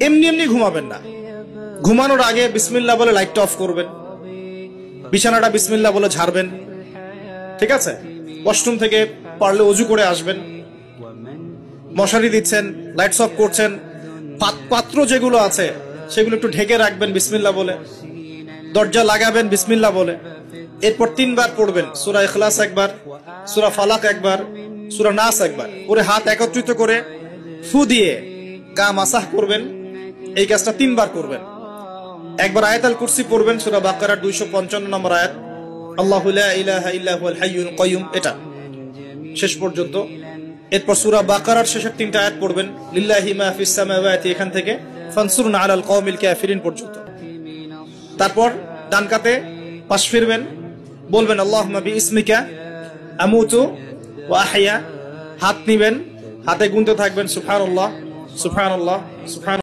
এমনি এমনি ঘুমাবেন না। ঘুমানোর আগে বিসমিল্লাহ বলে লাইটটা অফ করবেন, বিছানাটা বিসমিল্লাহ বলে ঝাড়বেন, ঠিক আছে? ওয়াশরুম থেকে পারলে ওযু করে আসবেন। মশারি দিচ্ছেন, লাইটস অফ করছেন, পাত্র যেগুলো আছে সেগুলো একটু ঢেকে রাখবেন বিসমিল্লাহ বলে। দরজা লাগাবেন বিসমিল্লাহ বলে। এরপর 3 বার পড়বেন সূরা ইখলাস একবার, সূরা ফালাক একবার, সূরা নাস একবার, পরে হাত একত্রিত করে ফু দিয়ে গা মাসাহ করবেন। এই কাজটা 3 বার করবেন। একবার আয়াতুল কুরসি পড়বেন, সূরা বাকারার 255 নম্বর আয়াত, আল্লাহু লা ইলাহা ইল্লা হুয়াল হাইয়ুল কাইয়ুম, এটা শেষ পর্যন্ত। এরপর সূরা বাকারার শেষের 3টা আয়াত পড়বেন, লিল্লাহি মা ফিস সামাওয়াতি, এখান থেকে ফানসুরনা আলাল কওমিল কাফিরিন পর্যন্ত। তারপর ডান কাতে পাশ ফিরবেন, বলবেন আল্লাহুম্মা বিইসমিকা আমুতু ওয়া আহইয়া। হাত নিবেন, হাতে গুনতে থাকবেন সুবহানাল্লাহ সুবহানাল্লাহ সুবহান